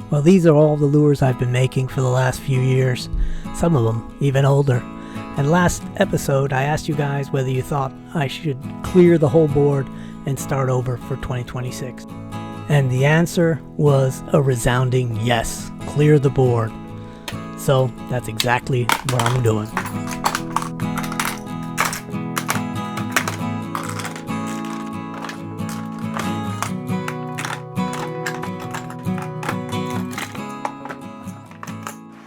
Well, these are all the lures I've been making for the last few years, some of them even older. And last episode I asked you guys whether you thought I should clear the whole board and start over for 2026. And the answer was a resounding yes, clear the board. So that's exactly what I'm doing.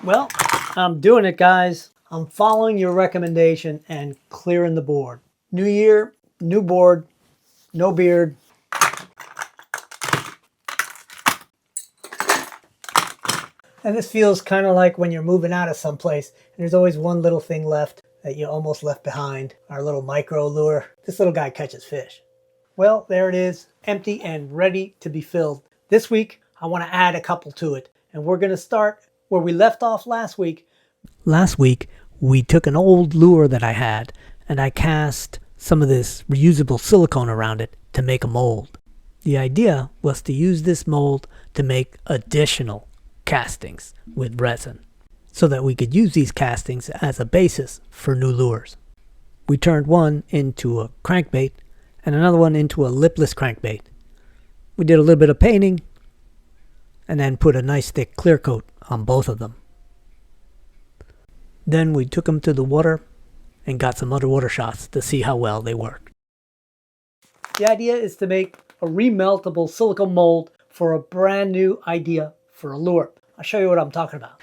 Well, I'm doing it, guys. I'm following your recommendation and clearing the board. New year, new board, no beard. And this feels kind of like when you're moving out of someplace and there's always one little thing left that you almost left behind. Our little micro lure. This little guy catches fish. Well, there it is, empty and ready to be filled. This week, I want to add a couple to it. And we're going to start where we left off last week. Last week, we took an old lure that I had and I cast some of this reusable silicone around it to make a mold. The idea was to use this mold to make additional castings with resin so that we could use these castings as a basis for new lures. We turned one into a crankbait and another one into a lipless crankbait. We did a little bit of painting and then put a nice thick clear coat on both of them. Then we took them to the water and got some underwater shots to see how well they worked. The idea is to make a remeltable silicone mold for a brand new idea for a lure. I'll show you what I'm talking about.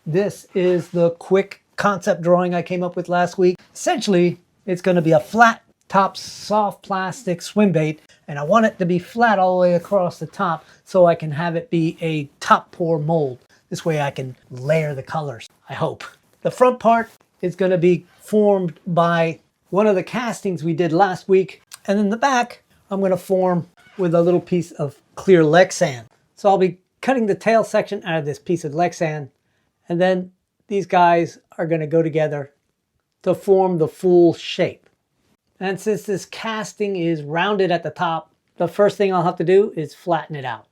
This is the quick concept drawing I came up with last week. Essentially, it's going to be a flat top soft plastic swim bait, and I want it to be flat all the way across the top so I can have it be a top pour mold. This way I can layer the colors, I hope. The front part is going to be formed by one of the castings we did last week, and then the back I'm going to form with a little piece of clear Lexan. So I'll be cutting the tail section out of this piece of Lexan, and then these guys are going to go together to form the full shape. And since this casting is rounded at the top, the first thing I'll have to do is flatten it out.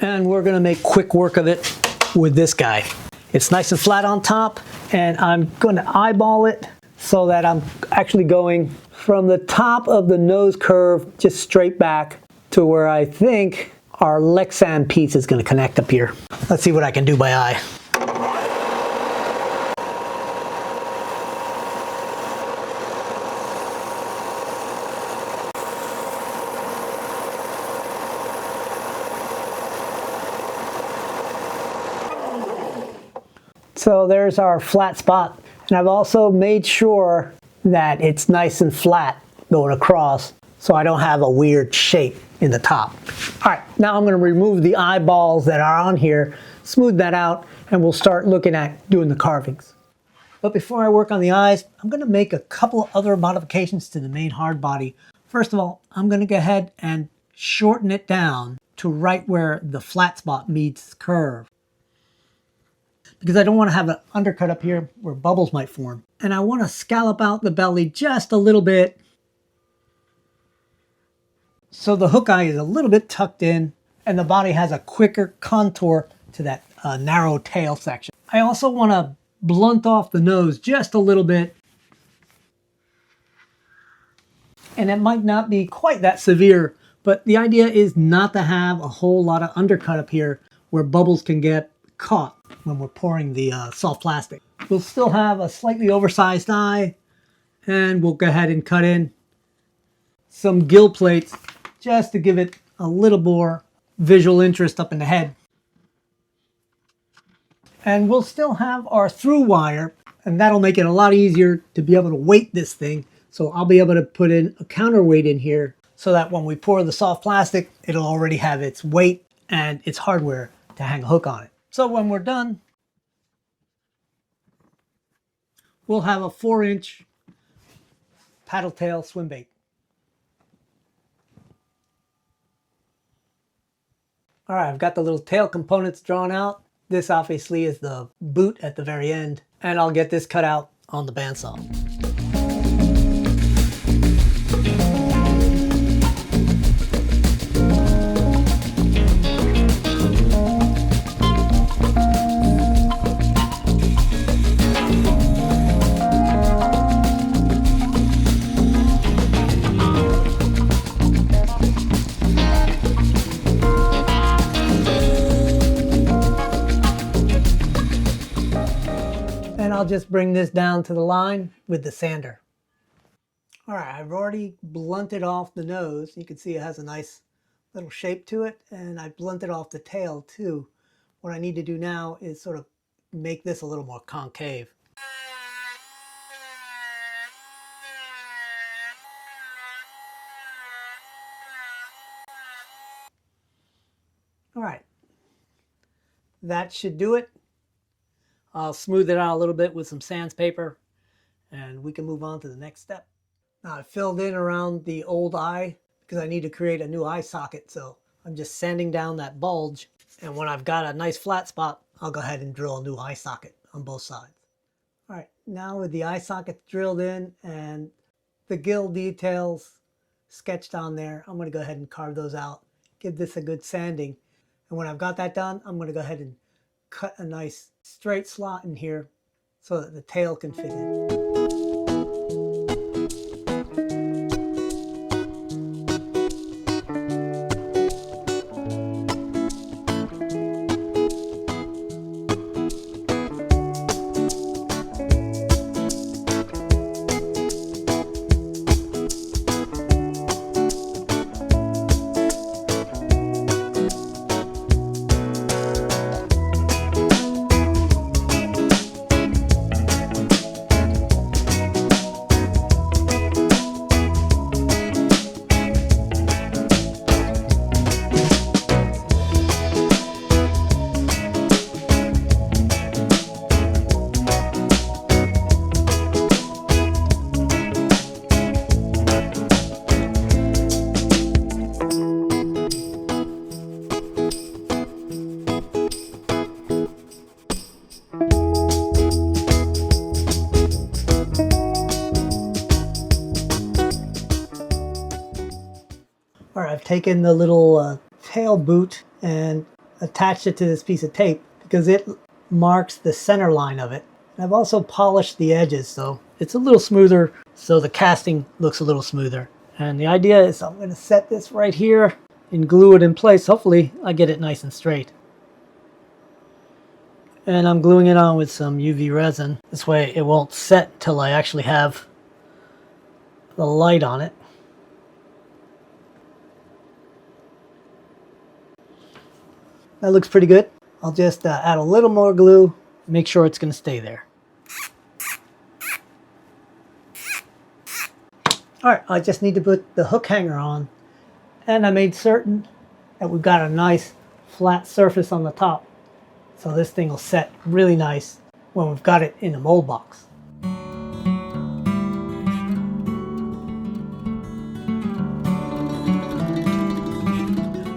And we're going to make quick work of it with this guy. It's nice and flat on top, and I'm going to eyeball it so that I'm actually going from the top of the nose curve just straight back to where I think our Lexan piece is going to connect up here. Let's see what I can do by eye. So there's our flat spot, and I've also made sure that it's nice and flat going across so I don't have a weird shape in the top. All right, now I'm going to remove the eyeballs that are on here, smooth that out, and we'll start looking at doing the carvings. But before I work on the eyes, I'm going to make a couple other modifications to the main hard body. First of all, I'm going to go ahead and shorten it down to right where the flat spot meets curve, because I don't want to have an undercut up here where bubbles might form. And I want to scallop out the belly just a little bit so the hook eye is a little bit tucked in and the body has a quicker contour to that narrow tail section. I also want to blunt off the nose just a little bit. And it might not be quite that severe, but the idea is not to have a whole lot of undercut up here where bubbles can get caught when we're pouring the soft plastic. We'll still have a slightly oversized eye, and we'll go ahead and cut in some gill plates just to give it a little more visual interest up in the head. And we'll still have our through wire, and that'll make it a lot easier to be able to weight this thing. So I'll be able to put in a counterweight in here so that when we pour the soft plastic, it'll already have its weight and its hardware to hang a hook on it. So when we're done, we'll have a 4-inch paddle tail swim bait. All right, I've got the little tail components drawn out. This obviously is the boot at the very end, and I'll get this cut out on the bandsaw. I'll just bring this down to the line with the sander. All right, I've already blunted off the nose. You can see it has a nice little shape to it, and I blunted off the tail too. What I need to do now is sort of make this a little more concave. All right, that should do it. I'll smooth it out a little bit with some sandpaper, and we can move on to the next step. Now I filled in around the old eye because I need to create a new eye socket, so I'm just sanding down that bulge, and when I've got a nice flat spot, I'll go ahead and drill a new eye socket on both sides. All right, now with the eye socket drilled in and the gill details sketched on there, I'm going to go ahead and carve those out, give this a good sanding, and when I've got that done, I'm going to go ahead and cut a nice straight slot in here so that the tail can fit in. All right, I've taken the little tail boot and attached it to this piece of tape because it marks the center line of it. And I've also polished the edges so it's a little smoother, so the casting looks a little smoother. And the idea is I'm going to set this right here and glue it in place. Hopefully I get it nice and straight. And I'm gluing it on with some UV resin. This way it won't set till I actually have the light on it. That looks pretty good. I'll just add a little more glue, make sure it's going to stay there. Alright, I just need to put the hook hanger on, and I made certain that we've got a nice flat surface on the top, so this thing will set really nice when we've got it in the mold box.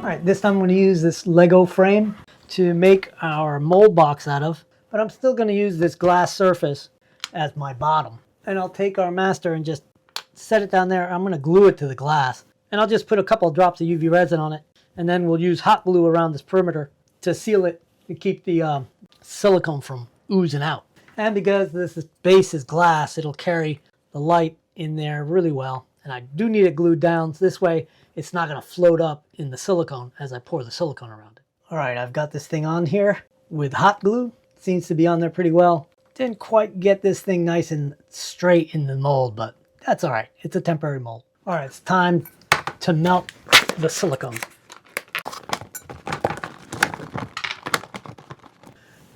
Alright, this time I'm going to use this Lego frame to make our mold box out of, but I'm still going to use this glass surface as my bottom. And I'll take our master and just set it down there. I'm going to glue it to the glass, and I'll just put a couple of drops of UV resin on it, and then we'll use hot glue around this perimeter to seal it and keep the silicone from oozing out. And because this base is glass, it'll carry the light in there really well. And I do need it glued down, so this way it's not going to float up in the silicone as I pour the silicone around it. Alright, I've got this thing on here with hot glue. Seems to be on there pretty well. Didn't quite get this thing nice and straight in the mold, but that's alright. It's a temporary mold. Alright, it's time to melt the silicone.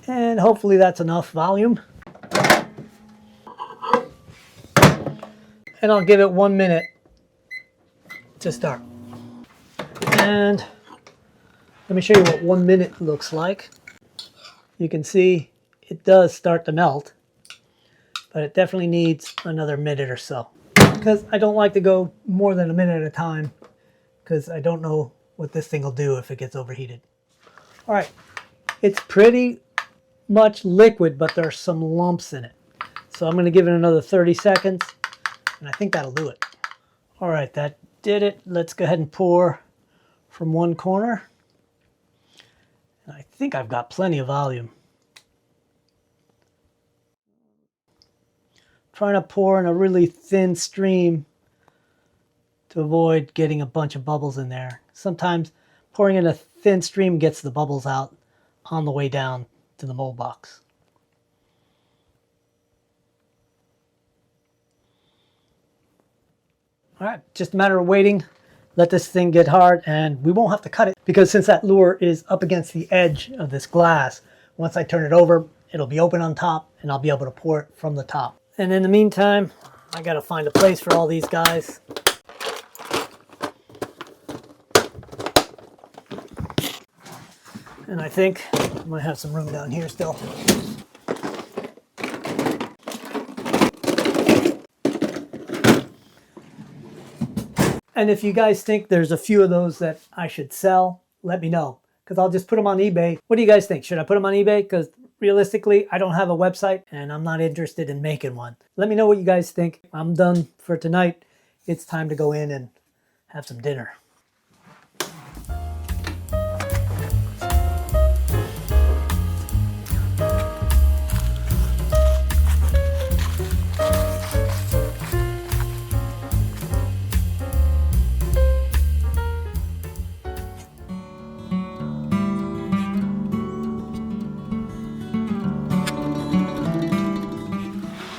And hopefully that's enough volume. And I'll give it 1 minute to start. And let me show you what 1 minute looks like. You can see it does start to melt, but it definitely needs another minute or so. Because I don't like to go more than a minute at a time, because I don't know what this thing will do if it gets overheated. Alright, it's pretty much liquid, but there's some lumps in it. So I'm going to give it another 30 seconds. And I think that'll do it. All right, that did it. Let's go ahead and pour from one corner. And I think I've got plenty of volume. Trying to pour in a really thin stream to avoid getting a bunch of bubbles in there. Sometimes pouring in a thin stream gets the bubbles out on the way down to the mold box. All right, just a matter of waiting. Let this thing get hard and we won't have to cut it because since that lure is up against the edge of this glass, once I turn it over, it'll be open on top and I'll be able to pour it from the top. And in the meantime, I gotta find a place for all these guys. And I think I might have some room down here still. And if you guys think there's a few of those that I should sell, let me know, because I'll just put them on eBay. What do you guys think? Should I put them on eBay? Because realistically, I don't have a website and I'm not interested in making one. Let me know what you guys think. I'm done for tonight. It's time to go in and have some dinner.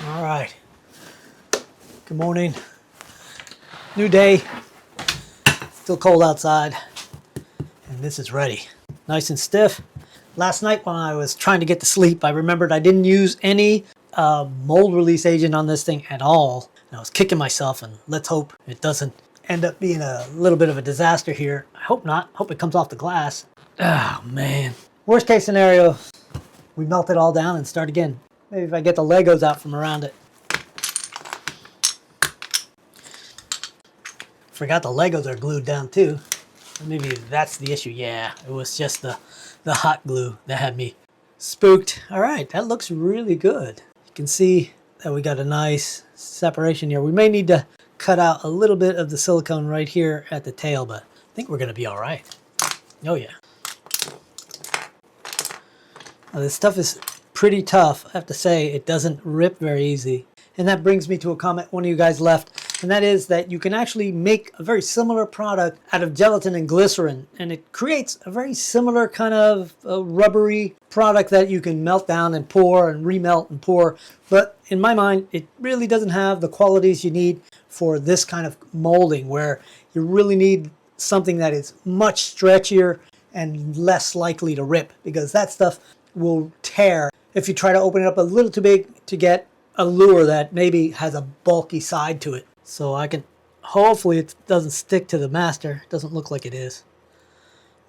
All right. Good morning. New day. Still cold outside. And this is ready. Nice and stiff. Last night when I was trying to get to sleep, I remembered I didn't use any mold release agent on this thing at all. And I was kicking myself, and let's hope it doesn't end up being a little bit of a disaster here. I hope not. Hope it comes off the glass. Oh, man. Worst case scenario, we melt it all down and start again. Maybe if I get the Legos out from around it. Forgot the Legos are glued down too. Maybe that's the issue. Yeah, it was just the hot glue that had me spooked. All right, that looks really good. You can see that we got a nice separation here. We may need to cut out a little bit of the silicone right here at the tail, but I think we're gonna be all right. Oh yeah. Now, this stuff is pretty tough. I have to say, it doesn't rip very easy. And that brings me to a comment one of you guys left, and that is that you can actually make a very similar product out of gelatin and glycerin, and it creates a very similar kind of rubbery product that you can melt down and pour and remelt and pour. But in my mind, it really doesn't have the qualities you need for this kind of molding, where you really need something that is much stretchier and less likely to rip, because that stuff will tear if you try to open it up a little too big to get a lure that maybe has a bulky side to it. So I can, hopefully it doesn't stick to the master. It doesn't look like it is.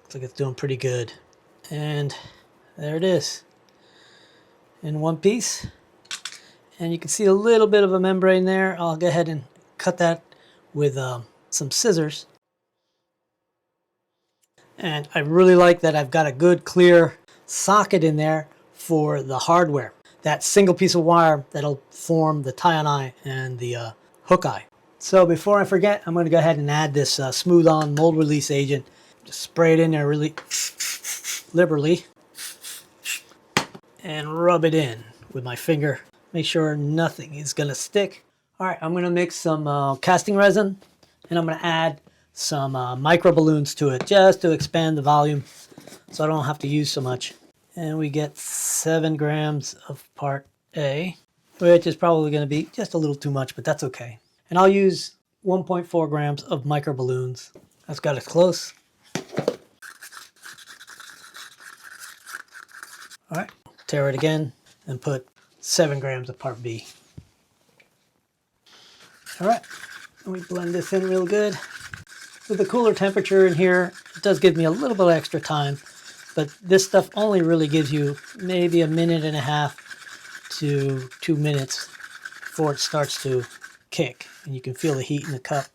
Looks like it's doing pretty good. And there it is in one piece. And you can see a little bit of a membrane there. I'll go ahead and cut that with some scissors. And I really like that I've got a good clear socket in there for the hardware. That single piece of wire that'll form the tie-on-eye and the hook eye. So before I forget, I'm going to go ahead and add this smooth on mold release agent. Just spray it in there really liberally and rub it in with my finger. Make sure nothing is going to stick. All right, I'm going to mix some casting resin, and I'm going to add some micro balloons to it just to expand the volume so I don't have to use so much. And we get 7 grams of part A, which is probably going to be just a little too much, but that's okay. And I'll use 1.4 grams of micro balloons. That's got us close. All right, tear it again and put 7 grams of part B. All right, let me blend this in real good. With the cooler temperature in here, it does give me a little bit of extra time. But this stuff only really gives you maybe 1.5 minutes to 2 minutes before it starts to kick. And you can feel the heat in the cup.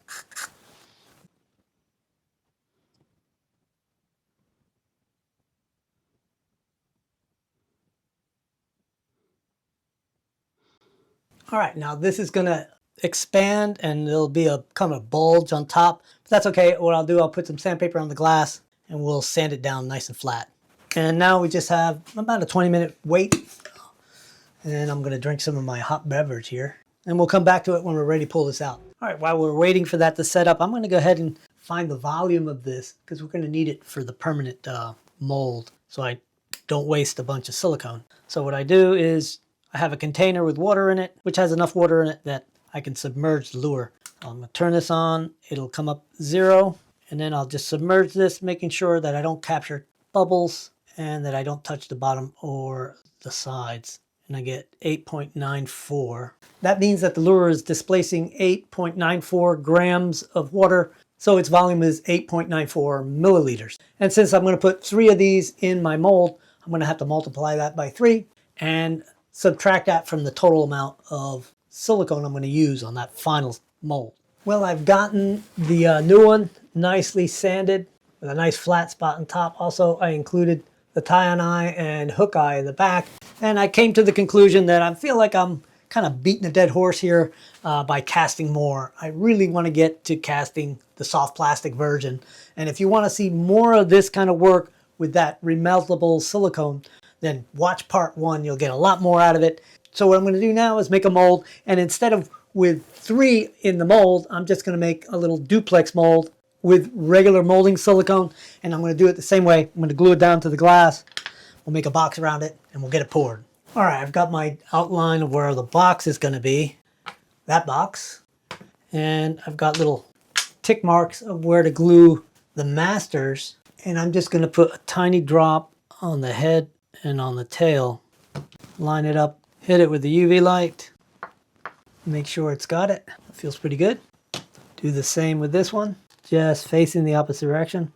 All right, now this is going to expand and there'll be a kind of bulge on top. But that's okay. What I'll do, I'll put some sandpaper on the glass and we'll sand it down nice and flat. And now we just have about a 20-minute wait. And I'm going to drink some of my hot beverage here. And we'll come back to it when we're ready to pull this out. All right, while we're waiting for that to set up, I'm going to go ahead and find the volume of this because we're going to need it for the permanent mold so I don't waste a bunch of silicone. So what I do is I have a container with water in it, which has enough water in it that I can submerge the lure. I'm going to turn this on. It'll come up 0. And then I'll just submerge this, making sure that I don't capture bubbles and that I don't touch the bottom or the sides. And I get 8.94. That means that the lure is displacing 8.94 grams of water. So its volume is 8.94 milliliters. And since I'm going to put 3 of these in my mold, I'm going to have to multiply that by 3 and subtract that from the total amount of silicone I'm going to use on that final mold. Well, I've gotten the new one nicely sanded with a nice flat spot on top. Also, I included the tie-on eye and hook eye in the back. And I came to the conclusion that I feel like I'm kind of beating a dead horse here by casting more. I really want to get to casting the soft plastic version. And if you want to see more of this kind of work with that remeltable silicone, then watch part 1. You'll get a lot more out of it. So what I'm going to do now is make a mold, and instead of with 3 in the mold, I'm just going to make a little duplex mold with regular molding silicone, and I'm going to do it the same way. I'm going to glue it down to the glass. We'll make a box around it, and we'll get it poured. All right, I've got my outline of where the box is going to be, that box, and I've got little tick marks of where to glue the masters, and I'm just going to put a tiny drop on the head and on the tail. Line it up, hit it with the UV light. Make sure it's got it. It feels pretty good. Do the same with this one, just facing the opposite direction.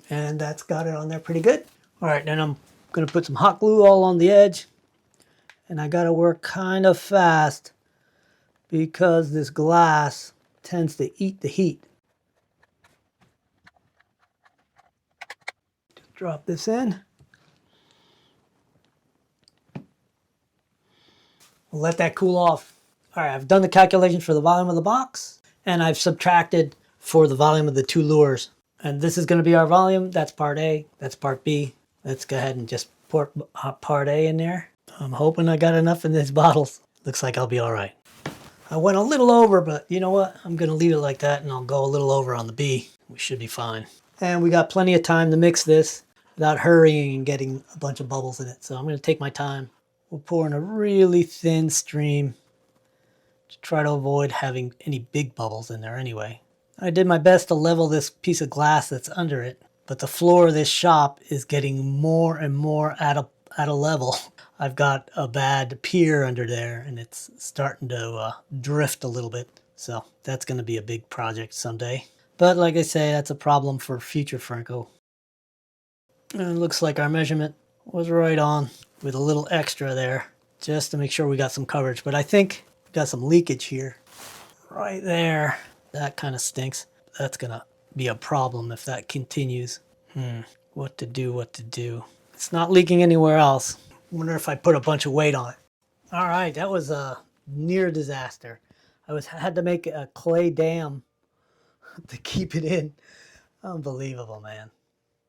And that's got it on there pretty good. All right, then I'm going to put some hot glue all on the edge. And I got to work kind of fast because this glass tends to eat the heat. Just drop this in. We'll let that cool off. All right, I've done the calculations for the volume of the box, and I've subtracted for the volume of the 2 lures. And this is going to be our volume. That's part A, that's part B. Let's go ahead and just pour part A in there. I'm hoping I got enough in these bottles. Looks like I'll be all right. I went a little over, but you know what? I'm going to leave it like that, and I'll go a little over on the B. We should be fine. And we got plenty of time to mix this without hurrying and getting a bunch of bubbles in it. So I'm going to take my time. We'll pour in a really thin stream to try to avoid having any big bubbles in there anyway. I did my best to level this piece of glass that's under it, but the floor of this shop is getting more and more out of level. I've got a bad pier under there, and it's starting to drift a little bit. So that's going to be a big project someday. But like I say, that's a problem for future Franco. And it looks like our measurement was right on with a little extra there just to make sure we got some coverage. But I think we got some leakage here. Right there. That kind of stinks. That's going to be a problem if that continues. What to do. It's not leaking anywhere else. I wonder if I put a bunch of weight on it. All right, that was a near disaster. I had to make a clay dam to keep it in. Unbelievable, man.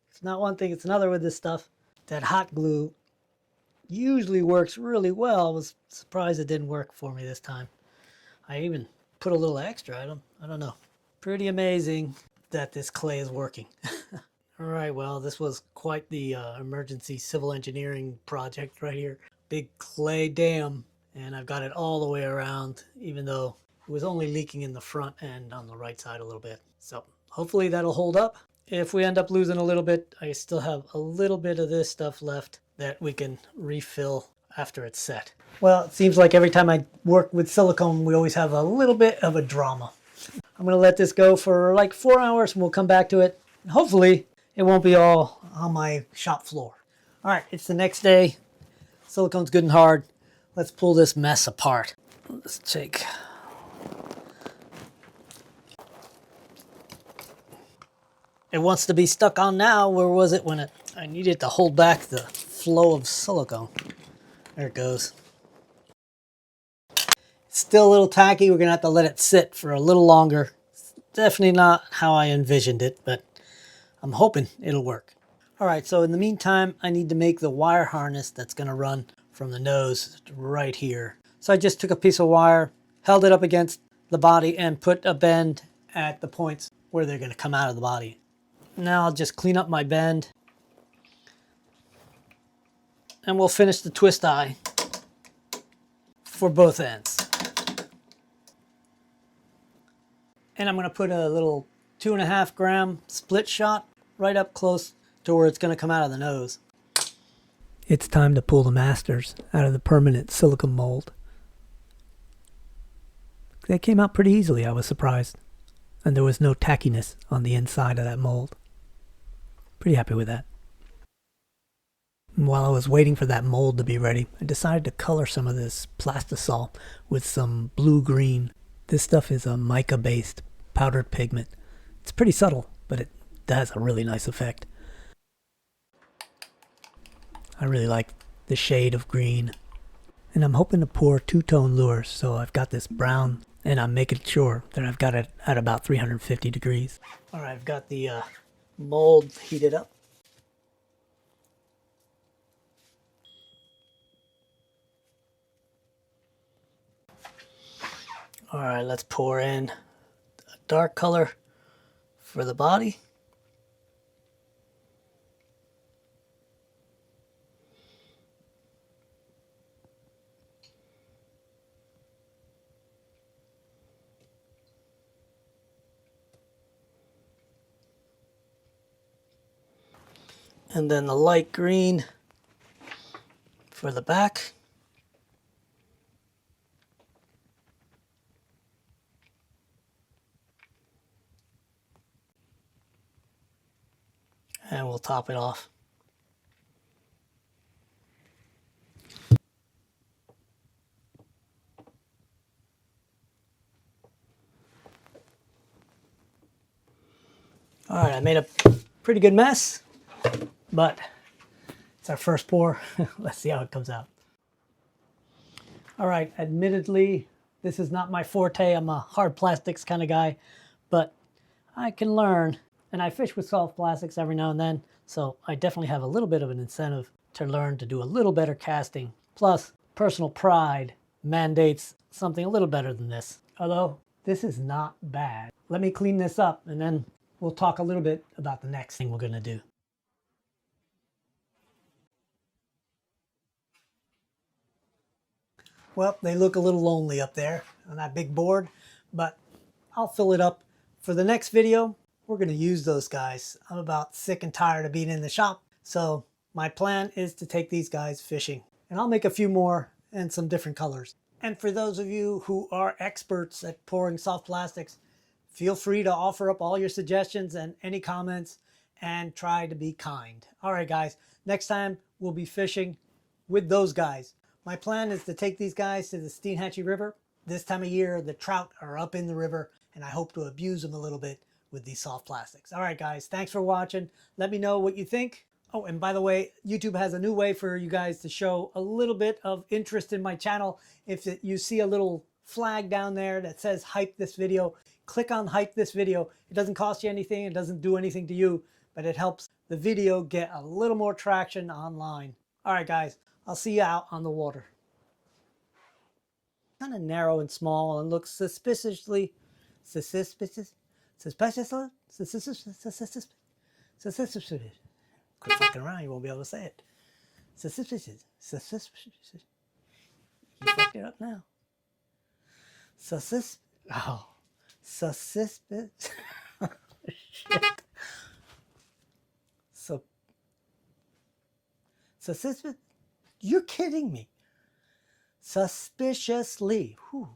It's not one thing, it's another with this stuff. That hot glue usually works really well. I was surprised it didn't work for me this time. I even put a little extra. I don't know. Pretty amazing that this clay is working. All right, well, this was quite the emergency civil engineering project right here. Big clay dam, and I've got it all the way around, even though it was only leaking in the front and on the right side a little bit. So hopefully that'll hold up. If we end up losing a little bit, I still have a little bit of this stuff left that we can refill after it's set. Well, it seems like every time I work with silicone, we always have a little bit of a drama. I'm going to let this go for like 4 hours, and we'll come back to it. And hopefully it won't be all on my shop floor. All right, it's the next day. Silicone's good and hard. Let's pull this mess apart. Let's take... It wants to be stuck on now. Where was it when I needed to hold back the flow of silicone? There it goes. It's still a little tacky. We're going to have to let it sit for a little longer. It's definitely not how I envisioned it, but I'm hoping it'll work. All right, so in the meantime, I need to make the wire harness that's going to run from the nose right here. So I just took a piece of wire, held it up against the body, and put a bend at the points where they're going to come out of the body. Now I'll just clean up my bend, and we'll finish the twist eye for both ends. And I'm going to put a little 2.5 gram split shot right up close to where it's going to come out of the nose. It's time to pull the masters out of the permanent silicone mold. They came out pretty easily, I was surprised. And there was no tackiness on the inside of that mold. Pretty happy with that. And while I was waiting for that mold to be ready, I decided to color some of this plastisol with some blue-green. This stuff is a mica-based powdered pigment. It's pretty subtle, but it has a really nice effect. I really like the shade of green. And I'm hoping to pour two-tone lures, so I've got this brown, and I'm making sure that I've got it at about 350 degrees. All right, I've got the mold heated up. All right, let's pour in a dark color for the body. And then the light green for the back. And we'll top it off. All right, I made a pretty good mess, but it's our first pour. Let's see how it comes out. All right, admittedly, this is not my forte. I'm a hard plastics kind of guy, but I can learn. And I fish with soft plastics every now and then, so I definitely have a little bit of an incentive to learn to do a little better casting. Plus, personal pride mandates something a little better than this. Although, this is not bad. Let me clean this up, and then we'll talk a little bit about the next thing we're going to do. Well, they look a little lonely up there on that big board, but I'll fill it up. For the next video, we're going to use those guys. I'm about sick and tired of being in the shop, so my plan is to take these guys fishing. And I'll make a few more and some different colors. And for those of you who are experts at pouring soft plastics, feel free to offer up all your suggestions and any comments and try to be kind. All right, guys, next time we'll be fishing with those guys. My plan is to take these guys to the Steenhatchee River. This time of year, the trout are up in the river, and I hope to abuse them a little bit with these soft plastics. All right, guys, thanks for watching. Let me know what you think. Oh, and by the way, YouTube has a new way for you guys to show a little bit of interest in my channel. If you see a little flag down there that says hype this video, click on hype this video. It doesn't cost you anything. It doesn't do anything to you, but it helps the video get a little more traction online. All right, guys, I'll see you out on the water. Kind of narrow and small and looks suspiciously, suspicious. Quit fucking around, you won't be able to say it. Suspicious. You fucked it up now. Suspicious. Shit. Suspicious. You're kidding me. Suspiciously. Whew.